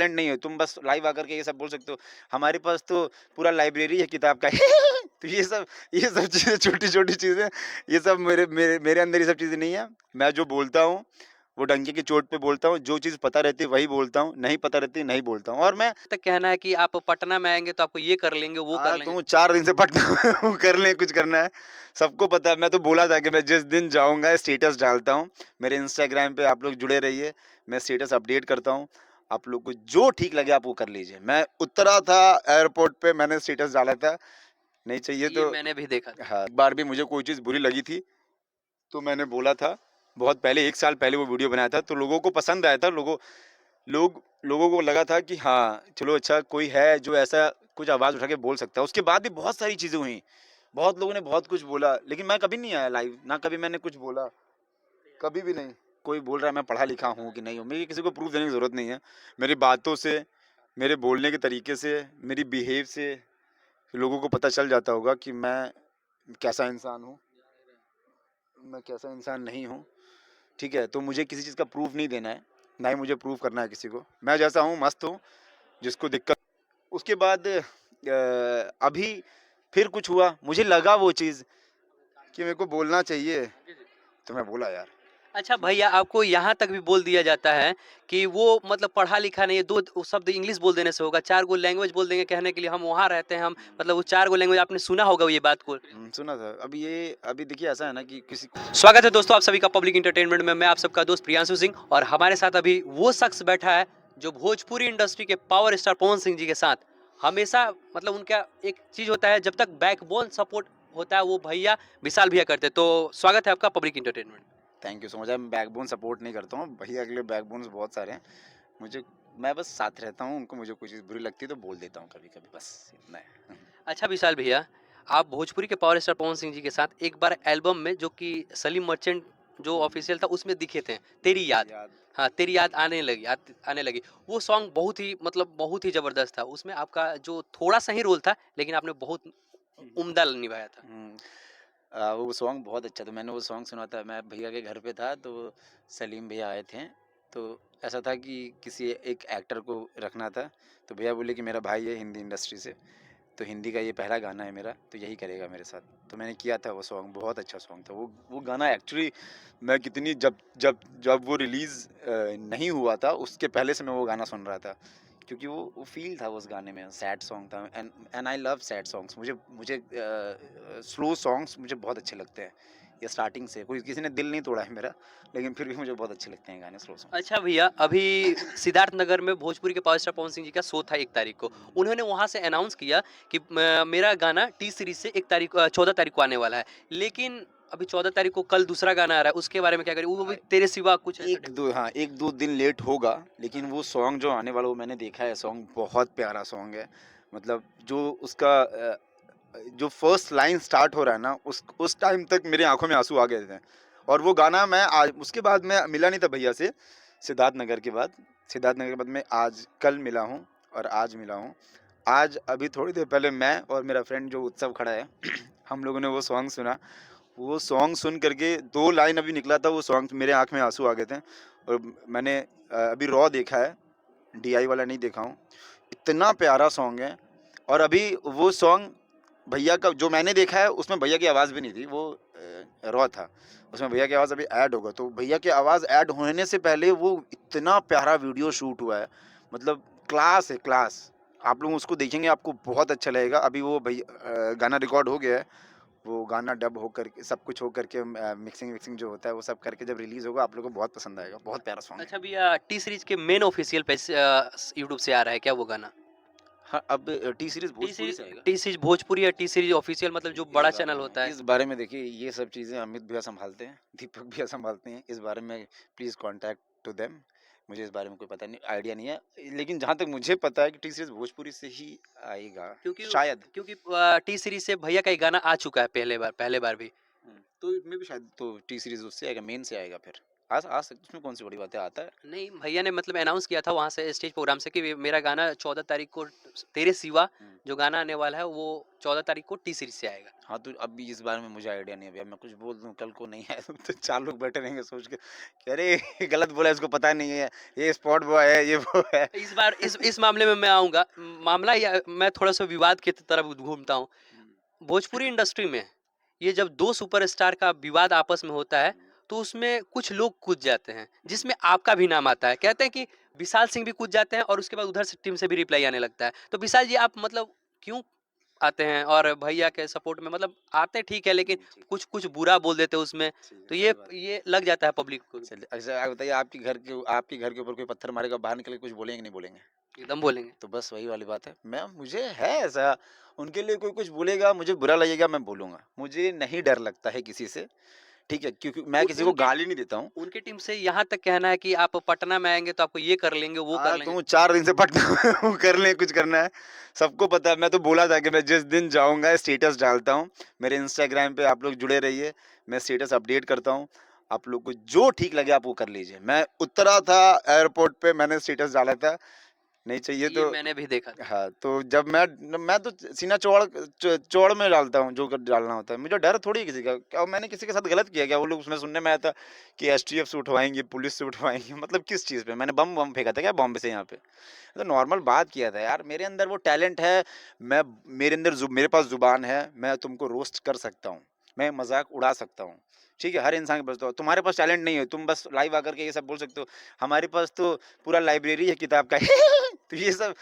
Talent नहीं है, तुम बस लाइव आकर के ये सब बोल सकते हो। हमारे पास तो पूरा लाइब्रेरी है किताब का। तो ये सब चीज़ें, छोटी-छोटी चीज़ें, ये सब मेरे मेरे मेरे अंदर ये सब चीज़ें नहीं है। मैं जो बोलता हूँ, वो डंके की चोट पे बोलता हूँ, जो चीज़ पता रहती है वही बोलता हूँ, नहीं पता रहती है नहीं बोलता हूँ। और मैं तक कहना है कि आप पटना में आएँगे तो आपको ये कर लेंगे, वो कर लेंगे। तुम 4 दिन से पटना में कर लें, कुछ करना है। सबको पता है, मैं तो बोला था कि मैं जिस दिन जाऊँगा स्टेटस डालता हूँ। मेरे इंस्टाग्राम पे आप लोग जुड़े रहिए, मैं स्टेटस अपडेट करता हूँ। आप लोग को जो ठीक लगे आप वो कर लीजिए। मैं उतरा था एयरपोर्ट पे, मैंने स्टेटस डाला था, नहीं चाहिए ये तो मैंने भी देखा था। हाँ, एक बार भी मुझे कोई चीज़ बुरी लगी थी, तो मैंने बोला था, बहुत पहले 1 साल पहले वो वीडियो बनाया था, तो लोगों को पसंद आया था। लोगों को लगा था कि हाँ, चलो अच्छा कोई है जो ऐसा कुछ आवाज़ उठा के बोल सकता है। उसके बाद भी बहुत सारी चीज़ें हुई। बहुत लोगों ने बहुत कुछ बोला, लेकिन मैं कभी नहीं आया लाइव, ना कभी मैंने कुछ बोला, कभी भी नहीं। कोई बोल रहा है मैं पढ़ा लिखा हूँ कि नहीं हूँ, मुझे किसी को प्रूफ़ देने की ज़रूरत नहीं है। मेरी बातों से, मेरे बोलने के तरीके से, मेरी बिहेव से लोगों को पता चल जाता होगा कि मैं कैसा इंसान हूँ, मैं कैसा इंसान नहीं हूँ। ठीक है? तो मुझे किसी चीज़ का प्रूफ़ नहीं देना है, ना ही मुझे प्रूफ़ करना है किसी को। मैं जैसा हूँ मस्त हूँ, जिसको दिक्कत। उसके बाद अभी फिर कुछ हुआ, मुझे लगा वो चीज़ कि मेरे को बोलना चाहिए, तो मैं बोला यार। अच्छा भैया, आपको यहाँ तक भी बोल दिया जाता है कि वो मतलब पढ़ा लिखा नहीं है, 2 शब्द इंग्लिश बोल देने से होगा, 4 गो लैंग्वेज बोल देंगे कहने के लिए हम वहाँ रहते हैं, हम मतलब वो 4 गो लैंग्वेज आपने सुना होगा ये बात को। सुना था। अभी देखिए ऐसा है ना कि किसी स्वागत है दोस्तों आप सभी का पब्लिक एंटरटेनमेंट में। मैं आप सबका दोस्त प्रियांशु सिंह और हमारे साथ अभी वो शख्स बैठा है जो भोजपुरी इंडस्ट्री के पावर स्टार पवन सिंह जी के साथ हमेशा मतलब उनका एक चीज होता है, जब तक बैकबोन सपोर्ट होता है वो भैया विशाल भैया करते हैं। तो स्वागत है आपका public entertainment. Thank you so much. मैं बैकबोन सपोर्ट नहीं करता हूँ, भैया के लिए बैकबोन्स बहुत सारे हैं। मुझे मैं बस साथ रहता हूँ, उनको मुझे कोई चीज़ बुरी लगती है तो बोल देता हूँ कभी-कभी, बस इतना है। अच्छा विशाल भैया, आप भोजपुरी के पावर स्टार पवन सिंह जी के साथ एक बार एल्बम में जो कि सलीम मर्चेंट जो ऑफिशियल था उसमें दिखे थे, तेरी याद। याद हाँ, तेरी याद आने लगी। वो सॉन्ग बहुत ही मतलब बहुत ही ज़बरदस्त था। उसमें आपका जो थोड़ा-सा ही रोल था, लेकिन आपने बहुत उम्दा निभाया था। वो सॉन्ग बहुत अच्छा था। मैंने वो सॉन्ग सुना था, मैं भैया के घर पे था, तो सलीम भैया आए थे। तो ऐसा था कि किसी एक एक्टर को रखना था, तो भैया बोले कि मेरा भाई है हिंदी इंडस्ट्री से, तो हिंदी का ये पहला गाना है मेरा, तो यही करेगा मेरे साथ। तो मैंने किया था वो सॉन्ग, बहुत अच्छा सॉन्ग था। वो गाना एक्चुअली मैं कितनी जब जब जब वो रिलीज़ नहीं हुआ था, उसके पहले से मैं वो गाना सुन रहा था। क्योंकि वो फ़ील था उस गाने में, सैड सॉन्ग था। And and I love sad songs. मुझे मुझे स्लो सॉन्ग्स मुझे बहुत अच्छे लगते हैं। ये स्टार्टिंग से कोई किसी ने दिल नहीं तोड़ा है मेरा, लेकिन फिर भी मुझे बहुत अच्छे लगते हैं गाने स्लो सॉन्ग्स। अच्छा भैया, अभी सिद्धार्थ नगर में भोजपुरी के पावर स्टार पवन सिंह जी का शो था 1 तारीख को। उन्होंने वहाँ से अनाउंस किया कि मेरा गाना टी सीरीज़ से 1 तारीख 14 तारीख को आने वाला है। लेकिन अभी 14 तारीख को कल दूसरा गाना आ रहा है, उसके बारे में क्या करें? वो भी तेरे सिवा कुछ ऐसा टाइप। 1-2 दिन लेट होगा, लेकिन वो सॉन्ग जो आने वाला, वो मैंने देखा है सॉन्ग, बहुत प्यारा सॉन्ग है। मतलब जो उसका जो फर्स्ट लाइन स्टार्ट हो रहा है ना, उस टाइम तक मेरी आँखों में आँसू आ गए थे। और वो गाना मैं आज, उसके बाद मैं मिला नहीं था भैया से, सिद्धार्थ नगर के बाद। सिद्धार्थ नगर के बाद मैं आज कल मिला हूँ और आज मिला हूँ। आज अभी थोड़ी देर पहले मैं और मेरा फ्रेंड जो उत्सव खड़ा है, हम लोगों ने वो सॉन्ग सुना। वो सॉन्ग सुन करके 2 लाइन अभी निकला था, वो सॉन्ग मेरे आँख में आँसू आ गए थे। और मैंने अभी रॉ देखा है, डीआई वाला नहीं देखा हूँ। इतना प्यारा सॉन्ग है। और अभी वो सॉन्ग भैया का जो मैंने देखा है, उसमें भैया की आवाज़ भी नहीं थी, वो रॉ था। उसमें भैया की आवाज़ अभी ऐड होगा, तो भैया की आवाज़ ऐड होने से पहले वो इतना प्यारा वीडियो शूट हुआ है। मतलब क्लास है, क्लास। आप लोग उसको देखेंगे, आपको बहुत अच्छा लगेगा। अभी वो गाना रिकॉर्ड हो गया है। वो गाना डब हो करके, सब कुछ हो करके, मिक्सिंग विक्सिंग जो होता है वो सब करके जब रिलीज़ होगा, आप लोगों को बहुत पसंद आएगा। बहुत प्यारा सॉन्ग है। अच्छा भैया, टी सीरीज़ के मेन ऑफिशियल पे यूट्यूब से आ रहा है क्या वो गाना? हाँ, अब T series T Bhojpuri series से आएगा। टी सीरीज़ भोजपुरी या टी सीरीज़ ऑफिशियल मतलब जो बड़ा चैनल होता है? इस बारे में देखिए, ये सब चीज़ें अमित भैया सँभालते हैं, दीपक भैया सँभालते हैं। इस बारे में प्लीज़ कॉन्टैक्ट टू देम। मुझे इस बारे में कोई पता नहीं, आइडिया नहीं है। लेकिन जहाँ तक मुझे पता है कि टी सीरीज़ भोजपुरी से ही आएगा, क्योंकि शायद। क्योंकि टी सीरीज़ से भैया का एक गाना आ चुका है पहले बार भी। तो मे बी शायद तो टी सीरीज़ उससे आएगा, मेन से आएगा फिर। आ सकते, उसमें कौन सी बड़ी बात है, आता है। नहीं, भैया ने मतलब अनाउंस किया था वहाँ से स्टेज प्रोग्राम से कि मेरा गाना 14 तारीख को तेरे सिवा हम्म। जो गाना आने वाला है वो 14 तारीख को टी सीरीज से आएगा। हाँ तो अभी इस बारे में मुझे आइडिया नहीं है, अभी अब मैं कुछ बोल दूं कल को नहीं है तो चार लोग बैठे रहेंगे सोच के कि अरे ये गलत बोला, इसको पता नहीं है, ये स्पॉट बॉय है, ये वो है। इस बार इस मामले में मैं आऊँगा। मामला या मैं थोड़ा-सा विवाद की तरफ घूमता हूँ। भोजपुरी इंडस्ट्री में ये जब 2 सुपरस्टार का विवाद आपस में होता है, तो उसमें कुछ लोग कूद जाते हैं, जिसमें आपका भी नाम आता है। कहते हैं कि विशाल सिंह भी कूद जाते हैं और उसके बाद उधर से टीम से भी रिप्लाई आने लगता है। तो विशाल जी आप मतलब क्यों आते हैं और भैया के सपोर्ट में मतलब आते ठीक है लेकिन ठीक, कुछ कुछ बुरा बोल देते हैं उसमें, ठीक है, तो सही बात। ये लग जाता है पब्लिक को। चलिए अच्छा आप बताइए, आपके घर के ऊपर कोई पत्थर मारेगा, बाहर निकल के कुछ बोलेंगे नहीं बोलेंगे? एकदम बोलेंगे। तो बस वही वाली बात है, मैं मुझे है ऐसा, उनके लिए कोई कुछ बोलेगा, मुझे बुरा लगेगा, मैं बोलूँगा। मुझे नहीं डर लगता है किसी से, ठीक है? क्योंकि मैं उन किसी को उनके गाली नहीं देता हूँ। उनके टीम से यहाँ तक कहना है कि आप पटना में आएँगे तो आपको ये कर लेंगे, वो कर लेंगे। तुम 4 दिन से पटना में कर लें, कुछ करना है। सबको पता है, मैं तो बोला था कि मैं जिस दिन जाऊँगा स्टेटस डालता हूँ। मेरे इंस्टाग्राम पे आप लोग जुड़े रहिए, मैं स्टेटस अपडेट करता हूँ। आप लोग को जो ठीक लगे आप वो कर लीजिए। मैं उतरा था एयरपोर्ट पे, मैंने स्टेटस डाला था, नहीं चाहिए ये तो मैंने भी देखा था। हाँ, तो जब मैं तो सीना चौड़ में डालता हूँ जो डालना होता है। मुझे डर थोड़ी है किसी का। क्या मैंने किसी के साथ गलत किया क्या? वो लोग उसमें सुनने में आया था कि एसटीएफ से उठवाएँगे, पुलिस से उठवाएँगे मतलब किस चीज़ पे? मैंने बम फेंका था क्या बॉम्बे से यहाँ पे? तो नॉर्मल बात किया था यार, मेरे अंदर वो टैलेंट है, मैं मेरे अंदर मेरे पास ज़ुबान है, मैं तुमको रोस्ट कर सकता हूँ, मैं मज़ाक उड़ा सकता हूँ, ठीक है? हर इंसान के पास तो तुम्हारे पास टैलेंट नहीं है, तुम बस लाइव आकर के ये सब बोल सकते हो। हमारे पास तो पूरा लाइब्रेरी है किताब का तो ये सब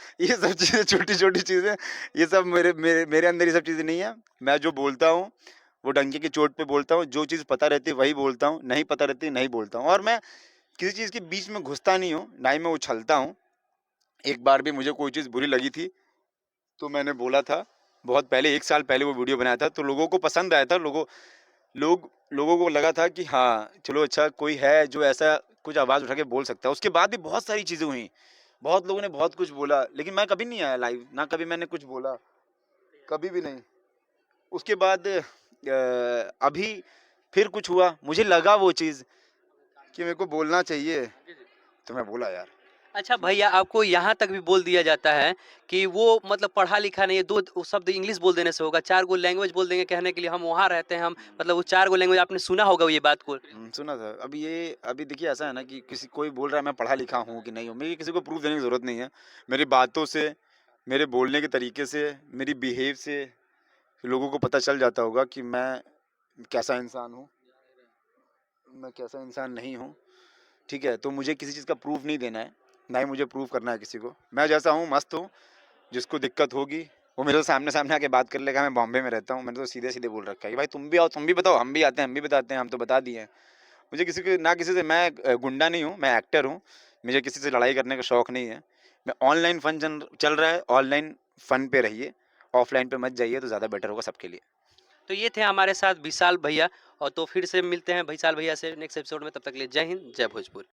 चीज़ें छोटी-छोटी चीज़ें, ये सब मेरे मेरे मेरे अंदर ये सब चीज़ें नहीं है। मैं जो बोलता हूँ, वो डंके की चोट पे बोलता हूँ, जो चीज़ पता रहती है वही बोलता हूँ, नहीं पता रहती नहीं बोलता हूँ और मैं किसी चीज़ के बीच में घुसता नहीं हूँ, ना ही मैं उछलता हूँ। एक बार भी मुझे कोई चीज़ बुरी लगी थी, तो मैंने बोला था, बहुत पहले 1 साल पहले वो वीडियो बनाया था, तो लोगों को पसंद आया था, लोगों को लगा था कि हाँ, चलो अच्छा कोई है जो ऐसा कुछ आवाज़ उठा के बोल सकता है। उसके बाद भी बहुत सारी चीज़ें हुई, बहुत लोगों ने बहुत कुछ बोला, लेकिन मैं कभी नहीं आया लाइव, ना कभी मैंने कुछ बोला, कभी भी नहीं। उसके बाद अभी फिर कुछ हुआ, मुझे लगा वो चीज़ कि मेरे को बोलना चाहिए, तो मैं बोला यार। अच्छा भैया आपको यहाँ तक भी बोल दिया जाता है कि वो मतलब पढ़ा लिखा नहीं है, 2 शब्द इंग्लिश बोल देने से होगा, 4 गो लैंग्वेज बोल देंगे कहने के लिए हम वहाँ रहते हैं, हम मतलब वो 4 गो लैंग्वेज आपने सुना होगा ये बात को। सुना था। अभी देखिए ऐसा है ना कि किसी कोई बोल रहा है मैं पढ़ा लिखा हूँ कि नहीं हूँ, मुझे किसी को प्रूफ़ देने की ज़रूरत नहीं है। मेरी बातों से, मेरे बोलने के तरीके से, मेरी बिहेव से लोगों को पता चल जाता होगा कि मैं कैसा इंसान हूँ, मैं कैसा इंसान नहीं हूँ, ठीक है? तो मुझे किसी चीज़ का प्रूफ़ नहीं देना है, ना ही मुझे प्रूफ़ करना है किसी को। मैं जैसा हूँ मस्त हूँ, जिसको दिक्कत होगी वो मेरे से सामने-सामने आके बात कर लेगा, मैं बॉम्बे में रहता हूँ, मैंने तो सीधे-सीधे बोल रखा है कि भाई तुम भी आओ, तुम भी बताओ, हम भी आते हैं, हम भी बताते हैं, हम तो बता दिए हैं। मुझे किसी के ना किसी से मैं गुंडा नहीं हूँ, मैं एक्टर हूँ। मुझे किसी से लड़ाई करने का शौक नहीं है। मैं ऑनलाइन फ़न चल रहा है, ऑनलाइन फ़न पे रहिए, ऑफ़लाइन पे मत जाइए तो ज़्यादा बेटर होगा सबके लिए। तो ये थे हमारे साथ विशाल भैया और तो फिर से मिलते हैं विशाल भैया से नेक्स्ट एपिसोड में, तब तक के लिए जय हिंद, जय भोजपुरी।